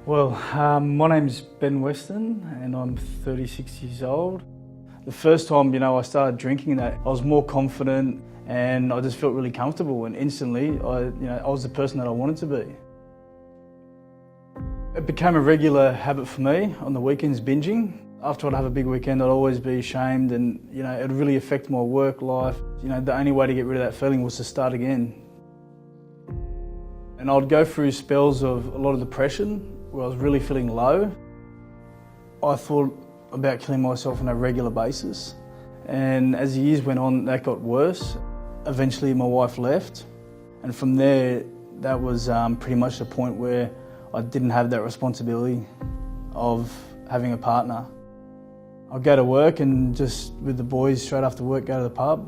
Well, my name's Ben Weston and I'm 36 years old. The first time, I started drinking that, I was more confident and I just felt really comfortable, and instantly I was the person that I wanted to be. It became a regular habit for me on the weekends, binging. After I'd have a big weekend, I'd always be ashamed and it'd really affect my work life. The only way to get rid of that feeling was to start again. And I'd go through spells of a lot of depression where I was really feeling low. I thought about killing myself on a regular basis. And as the years went on, that got worse. Eventually my wife left. And from there, that was pretty much the point where I didn't have that responsibility of having a partner. I'd go to work and just with the boys straight after work go to the pub,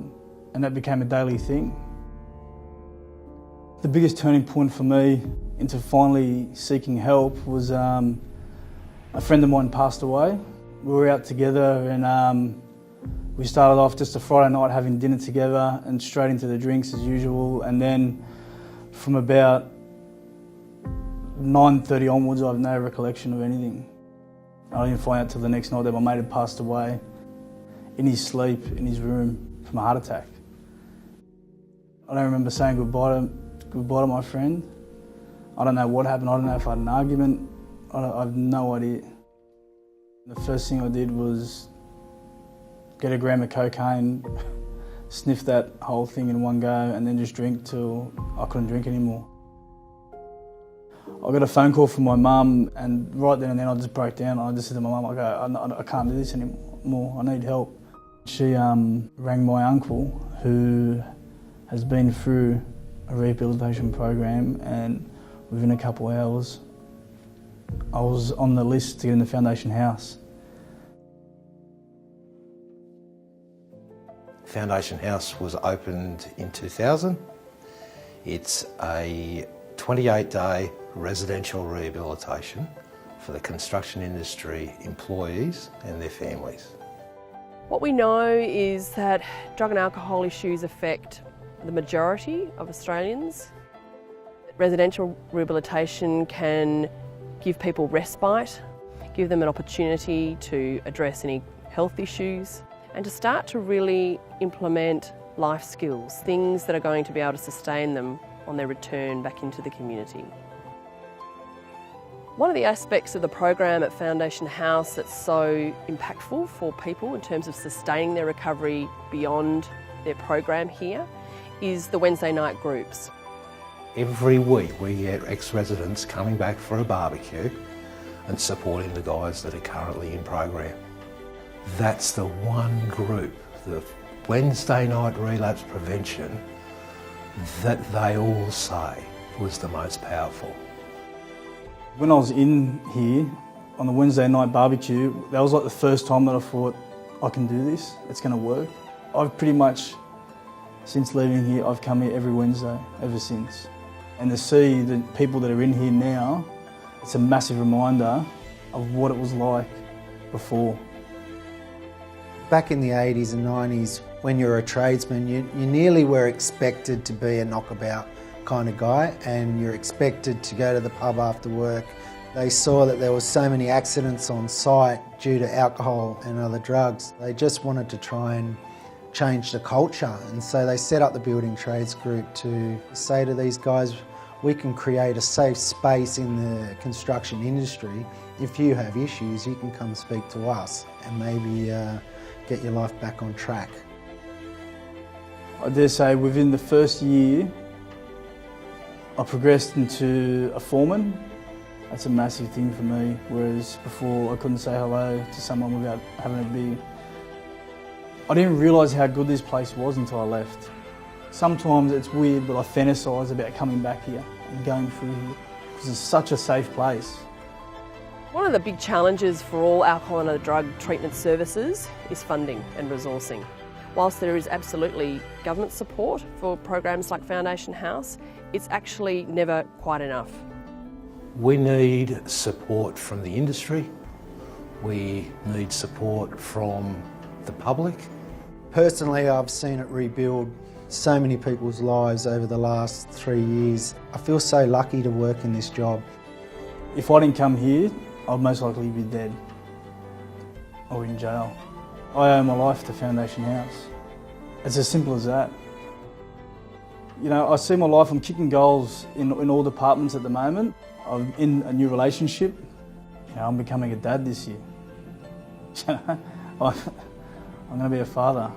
and that became a daily thing. The biggest turning point for me into finally seeking help was a friend of mine passed away. We were out together and we started off just a Friday night having dinner together and straight into the drinks as usual, and then from about 9:30 onwards I have no recollection of anything. I didn't find out till the next night that my mate had passed away in his sleep in his room from a heart attack. I don't remember saying goodbye to my friend. I don't know what happened. I don't know if I had an argument. I have no idea. The first thing I did was get a gram of cocaine, sniff that whole thing in one go, and then just drink till I couldn't drink anymore. I got a phone call from my mum, and right then and then I just broke down. I just said to my mum, I can't do this anymore. I need help. She rang my uncle, who has been through a rehabilitation program, and within a couple of hours I was on the list to get in the Foundaton house. Foundaton House was opened in 2000. It's a 28-day residential rehabilitation for the construction industry employees and their families. What we know is that drug and alcohol issues affect the majority of Australians. Residential rehabilitation can give people respite, give them an opportunity to address any health issues, and to start to really implement life skills, things that are going to be able to sustain them on their return back into the community. One of the aspects of the program at Foundaton House that's so impactful for people in terms of sustaining their recovery beyond their program here is the Wednesday night groups. Every week we get ex-residents coming back for a barbecue and supporting the guys that are currently in program. That's the one group, the Wednesday night relapse prevention, that they all say was the most powerful. When I was in here on the Wednesday night barbecue, that was like the first time that I thought, I can do this, it's going to work. I've pretty much, since leaving here, I've come here every Wednesday, ever since. And to see the people that are in here now, it's a massive reminder of what it was like before. Back in the 80s and 90s, when you were a tradesman, you nearly were expected to be a knockabout kind of guy, and you're expected to go to the pub after work. They saw that there were so many accidents on site due to alcohol and other drugs. They just wanted to try and change the culture, and so they set up the building trades group to say to these guys, we can create a safe space in the construction industry. If you have issues, you can come speak to us and maybe get your life back on track. I dare say within the first year I progressed into a foreman. That's a massive thing for me, whereas before I couldn't say hello to someone without having a beer. I didn't realise how good this place was until I left. Sometimes it's weird, but I fantasise about coming back here and going through here because it's such a safe place. One of the big challenges for all alcohol and other drug treatment services is funding and resourcing. Whilst there is absolutely government support for programs like Foundaton House, it's actually never quite enough. We need support from the industry. We need support from the public. Personally, I've seen it rebuild so many people's lives over the last 3 years. I feel so lucky to work in this job. If I didn't come here, I'd most likely be dead or in jail. I owe my life to Foundation House. It's as simple as that. You know, I see my life, I'm kicking goals in all departments at the moment. I'm in a new relationship. You know, I'm becoming a dad this year. I'm going to be a father.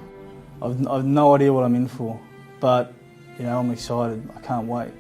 I've no idea what I'm in for, but you know, I'm excited. I can't wait.